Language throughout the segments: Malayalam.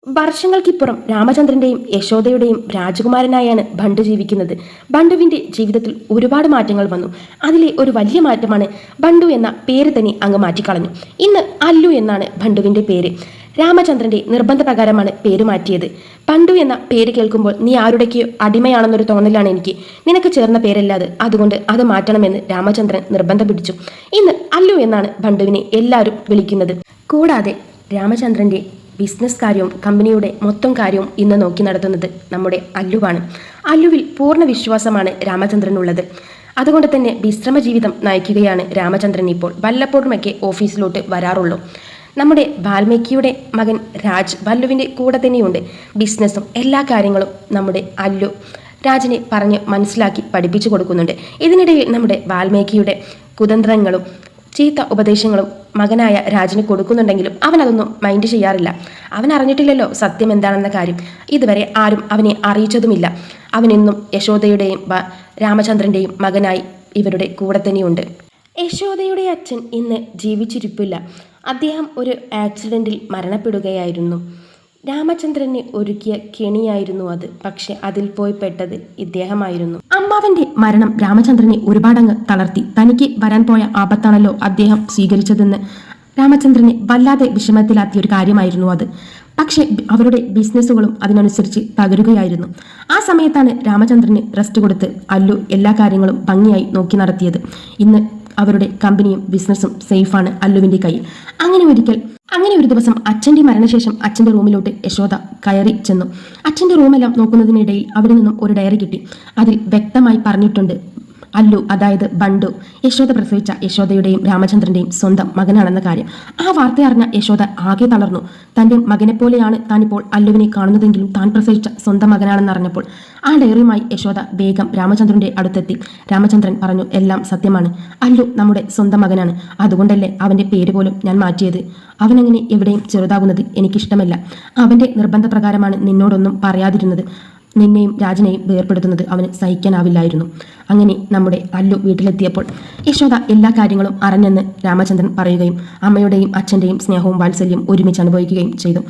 വർഷങ്ങൾക്കിപ്പുറം രാമചന്ദ്രന്റെയും യശോദയുടെയും രാജകുമാരനായാണ് ബണ്ടു ജീവിക്കുന്നത്. ബണ്ടുവിന്റെ ജീവിതത്തിൽ ഒരുപാട് മാറ്റങ്ങൾ വന്നു. അതിലെ ഒരു വലിയ മാറ്റമാണ് ബണ്ടു എന്ന പേര് തന്നെ അങ്ങ് മാറ്റിക്കളഞ്ഞു. ഇന്ന് അല്ലു എന്നാണ് ബണ്ടുവിന്റെ പേര്. രാമചന്ദ്രന്റെ നിർബന്ധപ്രകാരമാണ് പേര് മാറ്റിയത്. ബണ്ടു എന്ന പേര് കേൾക്കുമ്പോൾ നീ ആരുടെക്കോ അടിമയാണെന്നൊരു തോന്നലാണ് എനിക്ക്. നിനക്ക് ചേർന്ന പേരല്ലാതെ, അതുകൊണ്ട് അത് മാറ്റണമെന്ന് രാമചന്ദ്രൻ നിർബന്ധം പിടിച്ചു. ഇന്ന് അല്ലു എന്നാണ് ബണ്ടുവിനെ എല്ലാവരും വിളിക്കുന്നത്. കൂടാതെ രാമചന്ദ്രന്റെ ബിസിനസ് കാര്യവും കമ്പനിയുടെ മൊത്തം കാര്യവും ഇന്ന് നോക്കി നടത്തുന്നത് നമ്മുടെ അല്ലുവാണ്. അല്ലുവിൽ പൂർണ്ണ വിശ്വാസമാണ് രാമചന്ദ്രനുള്ളത്. അതുകൊണ്ട് തന്നെ വിശ്രമ ജീവിതം നയിക്കുകയാണ് രാമചന്ദ്രൻ. ഇപ്പോൾ വല്ലപ്പോഴുമൊക്കെ ഓഫീസിലോട്ട് വരാറുള്ളൂ. നമ്മുടെ വാൽമീകിയുടെ മകൻ രാജ് വല്ലുവിൻ്റെ കൂടെ തന്നെയുണ്ട്. ബിസിനസ്സും എല്ലാ കാര്യങ്ങളും നമ്മുടെ അല്ലു രാജിനെ പറഞ്ഞ് മനസ്സിലാക്കി പഠിപ്പിച്ചു കൊടുക്കുന്നുണ്ട്. ഇതിനിടയിൽ നമ്മുടെ വാൽമീകിയുടെ കുതന്ത്രങ്ങളും ചീത്ത ഉപദേശങ്ങളും മകനായ രാജിന് കൊടുക്കുന്നുണ്ടെങ്കിലും അവൻ അതൊന്നും മൈൻഡ് ചെയ്യാറില്ല. അവൻ അറിഞ്ഞിട്ടില്ലല്ലോ സത്യം എന്താണെന്ന കാര്യം. ഇതുവരെ ആരും അവനെ അറിയിച്ചതുമില്ല. അവനെന്നും യശോദയുടെയും രാമചന്ദ്രൻ്റെയും മകനായി ഇവരുടെ കൂടെ തന്നെയുണ്ട്. യശോദയുടെ അച്ഛൻ ഇന്ന് ജീവിച്ചിരിപ്പില്ല. അദ്ദേഹം ഒരു ആക്സിഡൻറ്റിൽ മരണപ്പെടുകയായിരുന്നു. രാമചന്ദ്രനെ ഒരുക്കിയ കെണിയായിരുന്നു അത്. പക്ഷെ അതിൽ പോയി പെട്ടത് ഇദ്ദേഹമായിരുന്നു. അമ്മാവന്റെ മരണം രാമചന്ദ്രനെ ഒരുപാടങ്ങ് തളർത്തി. തനിക്ക് വരാൻ പോയ ആപത്താണല്ലോ അദ്ദേഹം സ്വീകരിച്ചതെന്ന് രാമചന്ദ്രനെ വല്ലാതെ വിഷമത്തിലാക്കിയ ഒരു കാര്യമായിരുന്നു അത്. പക്ഷെ അവരുടെ ബിസിനസ്സുകളും അതിനനുസരിച്ച് തകരുകയായിരുന്നു. ആ സമയത്താണ് രാമചന്ദ്രന് റെസ്റ്റ് കൊടുത്ത് അല്ലു എല്ലാ കാര്യങ്ങളും ഭംഗിയായി നോക്കി നടത്തിയത്. ഇന്ന് അവരുടെ കമ്പനിയും ബിസിനസ്സും സേഫാണ് അല്ലുവിൻ്റെ കയ്യിൽ. അങ്ങനെ ഒരു ദിവസം അച്ഛൻ്റെ മരണശേഷം അച്ഛൻ്റെ റൂമിലോട്ട് യശോദ കയറി ചെന്നു. അച്ഛൻ്റെ റൂമെല്ലാം നോക്കുന്നതിനിടയിൽ അവിടെ നിന്നും ഒരു ഡയറി കിട്ടി. അതിൽ വ്യക്തമായി പറഞ്ഞിട്ടുണ്ട് അല്ലു, അതായത് ബണ്ടു, യശോദ പ്രസവിച്ച യശോദയുടെയും രാമചന്ദ്രന്റെയും സ്വന്തം മകനാണെന്ന കാര്യം. ആ വാർത്ത അറിഞ്ഞ യശോദ ആകെ തളർന്നു. തൻ്റെ മകനെപ്പോലെയാണ് താനിപ്പോൾ അല്ലുവിനെ കാണുന്നതെങ്കിലും താൻ പ്രസവിച്ച സ്വന്തം മകനാണെന്ന് അറിഞ്ഞപ്പോൾ ആ ഡയറിയുമായി യശോദ വേഗം രാമചന്ദ്രന്റെ അടുത്തെത്തി. രാമചന്ദ്രൻ പറഞ്ഞു, എല്ലാം സത്യമാണ്. അല്ലു നമ്മുടെ സ്വന്തം മകനാണ്. അതുകൊണ്ടല്ലേ അവന്റെ പേര് പോലും ഞാൻ മാറ്റിയത്. അവനങ്ങനെ എവിടെയും ചെറുതാകുന്നത് എനിക്കിഷ്ടമല്ല. അവന്റെ നിർബന്ധപ്രകാരമാണ് നിന്നോടൊന്നും പറയാതിരുന്നത്. നിന്നെയും രാജനെയും വേർപെടുത്തുന്നത് അവന് സഹിക്കാനാവില്ലായിരുന്നു. അങ്ങനെ നമ്മുടെ അല്ലു വീട്ടിലെത്തിയപ്പോൾ യശോദ എല്ലാ കാര്യങ്ങളും അറിഞ്ഞെന്ന് രാമചന്ദ്രൻ പറയുകയും അമ്മയുടെയും അച്ഛൻ്റെയും സ്നേഹവും വാത്സല്യം ഒരുമിച്ച് അനുഭവിക്കുകയും ചെയ്തു.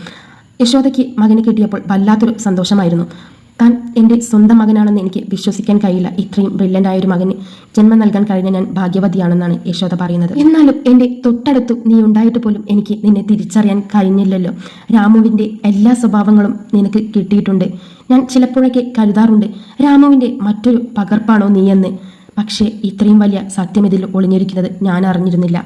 യശോദയ്ക്ക് മകനെ കിട്ടിയപ്പോൾ വല്ലാത്തൊരു സന്തോഷമായിരുന്നു. താൻ എൻ്റെ സ്വന്തം മകനാണെന്ന് എനിക്ക് വിശ്വസിക്കാൻ കഴിയില്ല. ഇത്രയും ബ്രില്യൻ്റായ ഒരു മകന് ജന്മം നൽകാൻ കഴിഞ്ഞ ഞാൻ ഭാഗ്യവതിയാണെന്നാണ് യശോദ പറയുന്നത്. എന്നാലും എൻ്റെ തൊട്ടടുത്തു നീ ഉണ്ടായിട്ട് പോലും എനിക്ക് നിന്നെ തിരിച്ചറിയാൻ കഴിഞ്ഞില്ലല്ലോ. രാമുവിൻ്റെ എല്ലാ സ്വഭാവങ്ങളും നിനക്ക് കിട്ടിയിട്ടുണ്ട്. ഞാൻ ചിലപ്പോഴൊക്കെ കരുതാറുണ്ട് രാമുവിൻ്റെ മറ്റൊരു പകർപ്പാണോ നീയെന്ന്. പക്ഷേ ഇത്രയും വലിയ സത്യം ഇതിൽ ഒളിഞ്ഞിരിക്കുന്നത് ഞാൻ അറിഞ്ഞിരുന്നില്ല.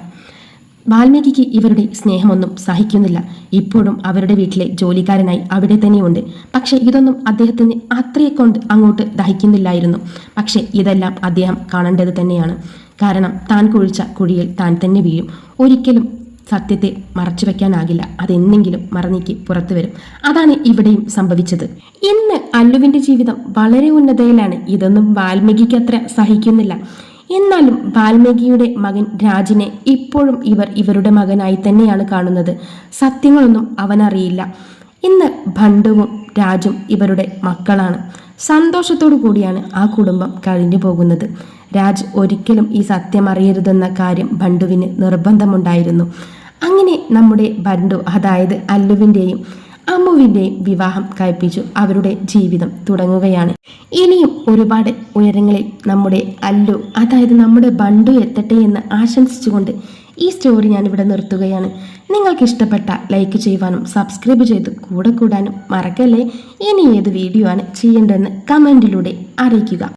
വാൽമീകിക്ക് ഇവരുടെ സ്നേഹമൊന്നും സഹിക്കുന്നില്ല. ഇപ്പോഴും അവരുടെ വീട്ടിലെ ജോലിക്കാരനായി അവിടെ തന്നെയുണ്ട്. പക്ഷെ ഇതൊന്നും അദ്ദേഹത്തിന് അത്രയെക്കൊണ്ട് അങ്ങോട്ട് ദഹിക്കുന്നില്ലായിരുന്നു. പക്ഷെ ഇതെല്ലാം അദ്ദേഹം കാണേണ്ടത് തന്നെയാണ്. കാരണം താൻ കുഴിച്ച കുഴിയിൽ താൻ തന്നെ വീഴും. ഒരിക്കലും സത്യത്തെ മറച്ചു വെക്കാനാകില്ല. അതെന്നെങ്കിലും മറനീക്കി പുറത്തു വരും. അതാണ് ഇവിടെയും സംഭവിച്ചത്. ഇന്ന് അല്ലുവിൻ്റെ ജീവിതം വളരെ ഉന്നതയിലാണ്. ഇതൊന്നും വാൽമീകിക്ക് അത്ര സഹിക്കുന്നില്ല. എന്നാലും വാൽമീകിയുടെ മകൻ രാജിനെ ഇപ്പോഴും ഇവരുടെ മകനായി തന്നെയാണ് കാണുന്നത്. സത്യങ്ങളൊന്നും അവനറിയില്ല. ഇന്ന് ബണ്ടുവും രാജും ഇവരുടെ മക്കളാണ്. സന്തോഷത്തോടു കൂടിയാണ് ആ കുടുംബം കഴിഞ്ഞു പോകുന്നത്. രാജ് ഒരിക്കലും ഈ സത്യം അറിയരുതെന്ന കാര്യം ബണ്ടുവിന് നിർബന്ധമുണ്ടായിരുന്നു. അങ്ങനെ നമ്മുടെ ബണ്ടു, അതായത് അല്ലുവിൻ്റെയും അമ്മുവിൻ്റെയും വിവാഹം കഴിപ്പിച്ചു അവരുടെ ജീവിതം തുടങ്ങുകയാണ്. ഇനിയും ഒരുപാട് ഉയരങ്ങളിൽ നമ്മുടെ അല്ലു, അതായത് നമ്മുടെ ബണ്ടു എത്തട്ടെ എന്ന് ആശംസിച്ചുകൊണ്ട് ഈ സ്റ്റോറി ഞാനിവിടെ നിർത്തുകയാണ്. നിങ്ങൾക്ക് ഇഷ്ടപ്പെട്ട ലൈക്ക് ചെയ്യുവാനും സബ്സ്ക്രൈബ് ചെയ്ത് കൂടെ കൂടാനും മറക്കല്ലേ. ഇനി ഏത് വീഡിയോ ആണ് ചെയ്യേണ്ടതെന്ന് കമൻറ്റിലൂടെ അറിയിക്കുക.